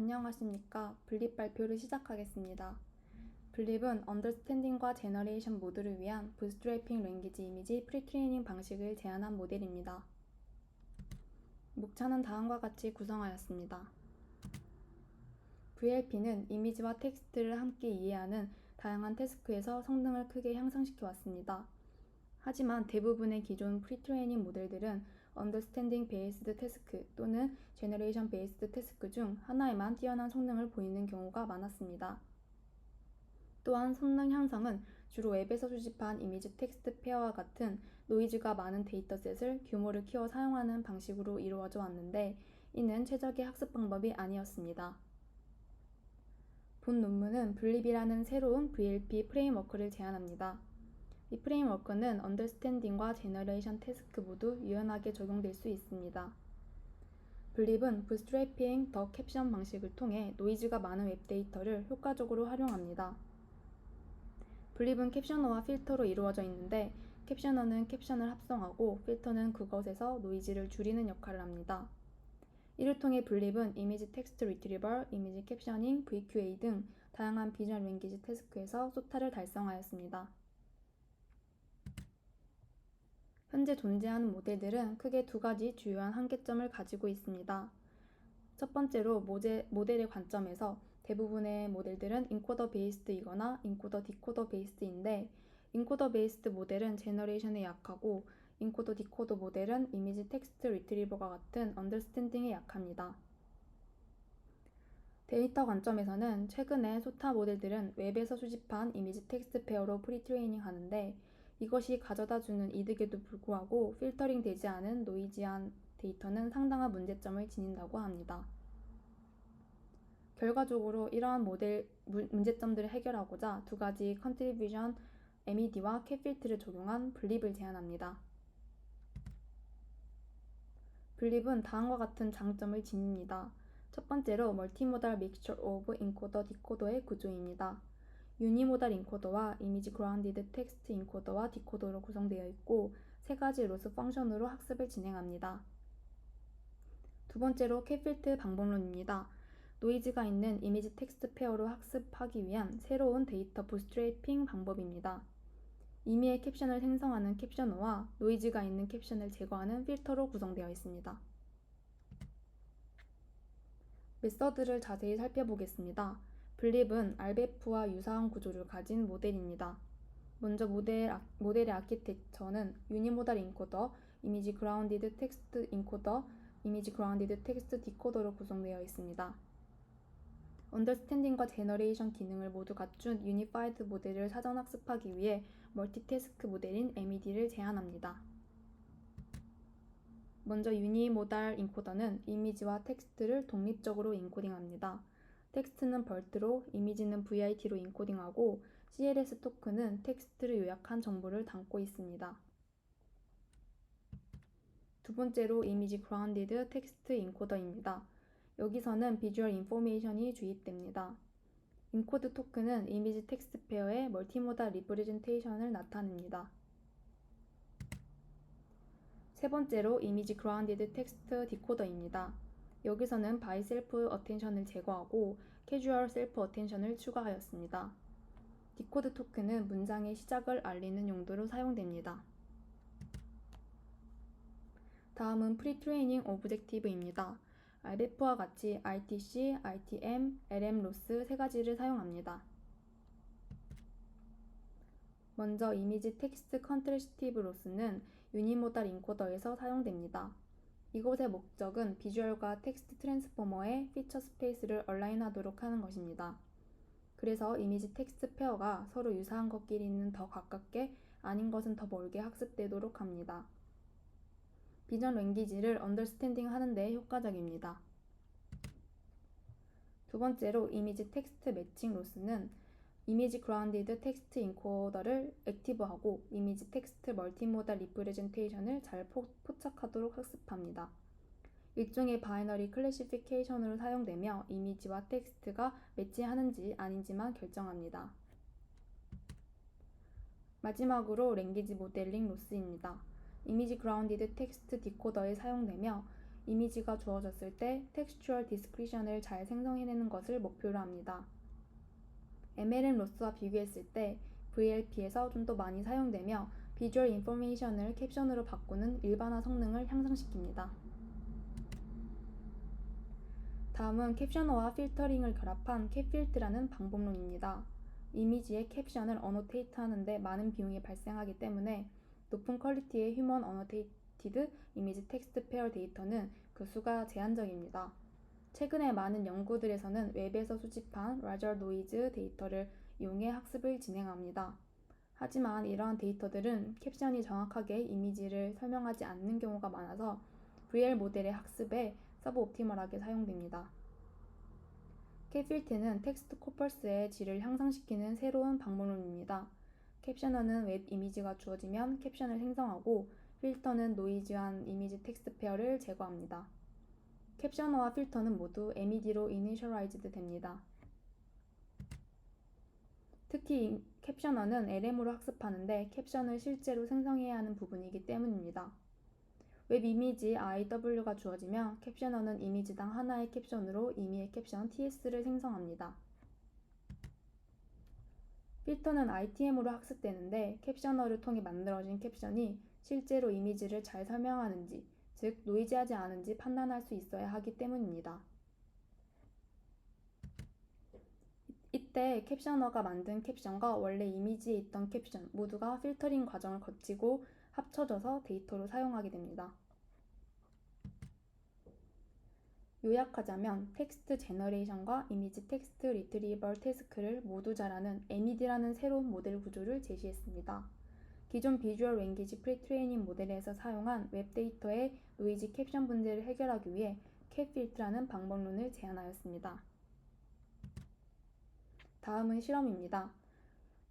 안녕하십니까. 블립 발표를 시작하겠습니다. 블립은 언더스탠딩과 제너레이션 모두를 위한 부스트래핑 랭귀지 이미지 프리트레이닝 방식을 제안한 모델입니다. 목차는 다음과 같이 구성하였습니다. VLP는 이미지와 텍스트를 함께 이해하는 다양한 태스크에서 성능을 크게 향상시켜 왔습니다. 하지만 대부분의 기존 프리트레이닝 모델들은 언더스탠딩 베이스드 태스크 또는 제너레이션 베이스드 태스크 중 하나에만 뛰어난 성능을 보이는 경우가 많았습니다. 또한 성능 향상은 주로 웹에서 수집한 이미지 텍스트 페어와 같은 노이즈가 많은 데이터셋을 규모를 키워 사용하는 방식으로 이루어져 왔는데 이는 최적의 학습 방법이 아니었습니다. 본 논문은 블립이라는 새로운 VLP 프레임워크를 제안합니다. 이 프레임워크는 언더스탠딩과 제너레이션 태스크 모두 유연하게 적용될 수 있습니다. 블립은 부스트래핑 더 캡션 방식을 통해 노이즈가 많은 웹데이터를 효과적으로 활용합니다. 블립은 캡셔너와 필터로 이루어져 있는데 캡셔너는 캡션을 합성하고 필터는 그것에서 노이즈를 줄이는 역할을 합니다. 이를 통해 블립은 이미지 텍스트 리트리버, 이미지 캡셔닝, VQA 등 다양한 비전 랭귀지 태스크에서 소타를 달성하였습니다. 현재 존재하는 모델들은 크게 두 가지 주요한 한계점을 가지고 있습니다. 첫 번째로 모델의 관점에서 대부분의 모델들은 인코더 베이스드이거나 인코더 디코더 베이스드인데 인코더 베이스드 모델은 제너레이션에 약하고 인코더 디코더 모델은 이미지 텍스트 리트리버가 같은 언더스탠딩에 약합니다. 데이터 관점에서는 최근에 소타 모델들은 웹에서 수집한 이미지 텍스트 페어로 프리트레이닝 하는데 이것이 가져다주는 이득에도 불구하고 필터링 되지 않은 노이지한 데이터는 상당한 문제점을 지닌다고 합니다. 결과적으로 이러한 모델 문제점들을 해결하고자 두 가지 컨트리뷰션 MED와 캡필트를 적용한 블립을 제안합니다. 블립은 다음과 같은 장점을 지닙니다. 첫 번째로 멀티모달 믹스처 오브 인코더 디코더의 구조입니다. 유니모달 인코더와 이미지 그라운디드 텍스트 인코더와 디코더로 구성되어 있고 세 가지 로스 펑션으로 학습을 진행합니다. 두 번째로 캡필트 방법론입니다. 노이즈가 있는 이미지 텍스트 페어로 학습하기 위한 새로운 데이터 부스트래핑 방법입니다. 임의의 캡션을 생성하는 캡셔너와 노이즈가 있는 캡션을 제거하는 필터로 구성되어 있습니다. 메서드를 자세히 살펴보겠습니다. 블립은 RBF와 유사한 구조를 가진 모델입니다. 먼저 모델의 아키텍처는 유니모달 인코더, 이미지 그라운디드 텍스트 인코더, 이미지 그라운디드 텍스트 디코더로 구성되어 있습니다. 언더스탠딩과 제너레이션 기능을 모두 갖춘 유니파이드 모델을 사전 학습하기 위해 멀티태스크 모델인 MED를 제안합니다. 먼저 유니모달 인코더는 이미지와 텍스트를 독립적으로 인코딩합니다. 텍스트는 벌트로, 이미지는 VIT로 인코딩하고 CLS 토큰은 텍스트를 요약한 정보를 담고 있습니다. 두 번째로 이미지 그라운디드 텍스트 인코더입니다. 여기서는 비주얼 인포메이션이 주입됩니다. 인코드 토큰은 이미지 텍스트 페어의 멀티모달 리프레젠테이션을 나타냅니다. 세 번째로 이미지 그라운디드 텍스트 디코더입니다. 여기서는 바이 셀프 어텐션을 제거하고 캐주얼 셀프 어텐션을 추가하였습니다. 디코드 토큰은 문장의 시작을 알리는 용도로 사용됩니다. 다음은 프리트레이닝 오브젝티브입니다. RBF와 같이 RTC, RTM, LM 로스 세 가지를 사용합니다. 먼저 이미지 텍스트 컨트래스티브 로스는 유니모달 인코더에서 사용됩니다. 이것의 목적은 비주얼과 텍스트 트랜스포머의 피처 스페이스를 얼라인하도록 하는 것입니다. 그래서 이미지 텍스트 페어가 서로 유사한 것끼리는 더 가깝게, 아닌 것은 더 멀게 학습되도록 합니다. 비전 랭귀지를 언더스탠딩 하는 데 효과적입니다. 두 번째로 이미지 텍스트 매칭 로스는 이미지 그라운디드 텍스트 인코더를 액티브하고 이미지 텍스트 멀티모달 리프레젠테이션을 잘 포착하도록 학습합니다. 일종의 바이너리 클래시피케이션으로 사용되며 이미지와 텍스트가 매치하는지 아닌지만 결정합니다. 마지막으로 랭귀지 모델링 로스입니다. 이미지 그라운디드 텍스트 디코더에 사용되며 이미지가 주어졌을 때 텍스추얼 디스크리션을 잘 생성해내는 것을 목표로 합니다. MLM 로스와 비교했을 때 VLP에서 좀 더 많이 사용되며 비주얼 인포메이션을 캡션으로 바꾸는 일반화 성능을 향상시킵니다. 다음은 캡셔너와 필터링을 결합한 캡필트라는 방법론입니다. 이미지의 캡션을 어노테이트 하는데 많은 비용이 발생하기 때문에 높은 퀄리티의 휴먼 어노테이티드 이미지 텍스트 페어 데이터는 그 수가 제한적입니다. 최근에 많은 연구들에서는 웹에서 수집한 라저 노이즈 데이터를 이용해 학습을 진행합니다. 하지만 이러한 데이터들은 캡션이 정확하게 이미지를 설명하지 않는 경우가 많아서 VL 모델의 학습에 서브옵티멀하게 사용됩니다. 캡필트는 텍스트 코퍼스의 질을 향상시키는 새로운 방법론입니다. 캡셔너는 웹 이미지가 주어지면 캡션을 생성하고 필터는 노이즈한 이미지 텍스트 페어를 제거합니다. 캡셔너와 필터는 모두 MED로 이니셜라이즈드 됩니다. 특히 캡셔너는 LM으로 학습하는데 캡션을 실제로 생성해야 하는 부분이기 때문입니다. 웹 이미지 IW가 주어지면 캡셔너는 이미지당 하나의 캡션으로 임의의 캡션 TS를 생성합니다. 필터는 ITM으로 학습되는데 캡셔너를 통해 만들어진 캡션이 실제로 이미지를 잘 설명하는지, 즉 노이즈하지 않은지 판단할 수 있어야 하기 때문입니다. 이때 캡셔너가 만든 캡션과 원래 이미지에 있던 캡션 모두가 필터링 과정을 거치고 합쳐져서 데이터로 사용하게 됩니다. 요약하자면 텍스트 제너레이션과 이미지 텍스트 리트리버 태스크를 모두 잘하는 MED라는 새로운 모델 구조를 제시했습니다. 기존 비주얼 랭귀지 프리트레이닝 모델에서 사용한 웹 데이터의 노이즈 캡션 문제를 해결하기 위해 캡필트라는 방법론을 제안하였습니다. 다음은 실험입니다.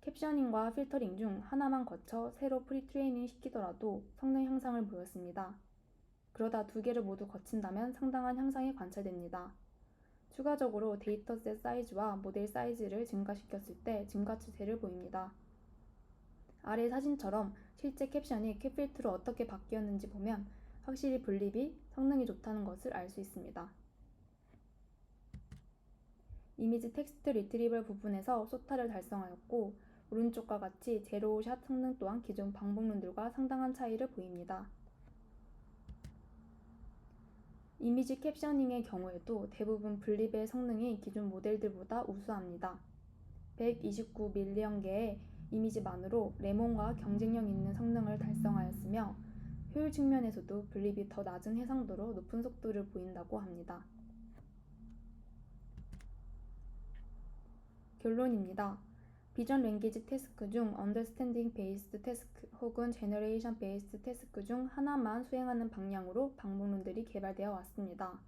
캡셔닝과 필터링 중 하나만 거쳐 새로 프리트레이닝 시키더라도 성능 향상을 보였습니다. 그러다 두 개를 모두 거친다면 상당한 향상이 관찰됩니다. 추가적으로 데이터셋 사이즈와 모델 사이즈를 증가시켰을 때 증가 추세를 보입니다. 아래 사진처럼 실제 캡션이 캡필트로 어떻게 바뀌었는지 보면 확실히 분립이 성능이 좋다는 것을 알 수 있습니다. 이미지 텍스트 리트리벌 부분에서 소타를 달성하였고 오른쪽과 같이 제로샷 성능 또한 기존 방법론들과 상당한 차이를 보입니다. 이미지 캡셔닝의 경우에도 대부분 분립의 성능이 기존 모델들보다 우수합니다. 129밀리언 개의 이미지만으로 레몬과 경쟁력 있는 성능을 달성하였으며 효율 측면에서도 분립이 더 낮은 해상도로 높은 속도를 보인다고 합니다. 결론입니다. 비전 랭귀지 태스크 중 언더스탠딩 베이스드 태스크 혹은 제너레이션 베이스드 태스크 중 하나만 수행하는 방향으로 방법론들이 개발되어 왔습니다.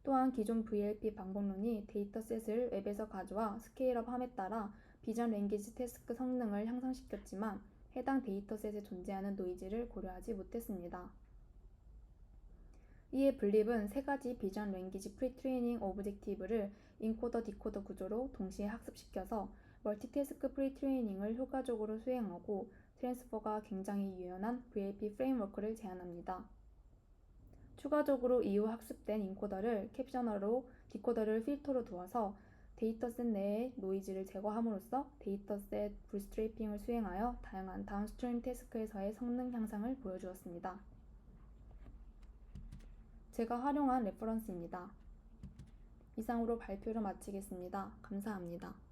또한 기존 VLP 방법론이 데이터셋을 웹에서 가져와 스케일업함에 따라 비전 랭귀지 태스크 성능을 향상시켰지만 해당 데이터셋에 존재하는 노이즈를 고려하지 못했습니다. 이에 분립은 세 가지 비전 랭귀지 프리트레이닝 오브젝티브를 인코더 디코더 구조로 동시에 학습시켜서 멀티태스크 프리트레이닝을 효과적으로 수행하고 트랜스퍼가 굉장히 유연한 VLP 프레임워크를 제안합니다. 추가적으로 이후 학습된 인코더를 캡셔너로 디코더를 필터로 두어서 데이터셋 내의 노이즈를 제거함으로써 데이터셋 불스트레이핑을 수행하여 다양한 다운스트림 태스크에서의 성능 향상을 보여주었습니다. 제가 활용한 레퍼런스입니다. 이상으로 발표를 마치겠습니다. 감사합니다.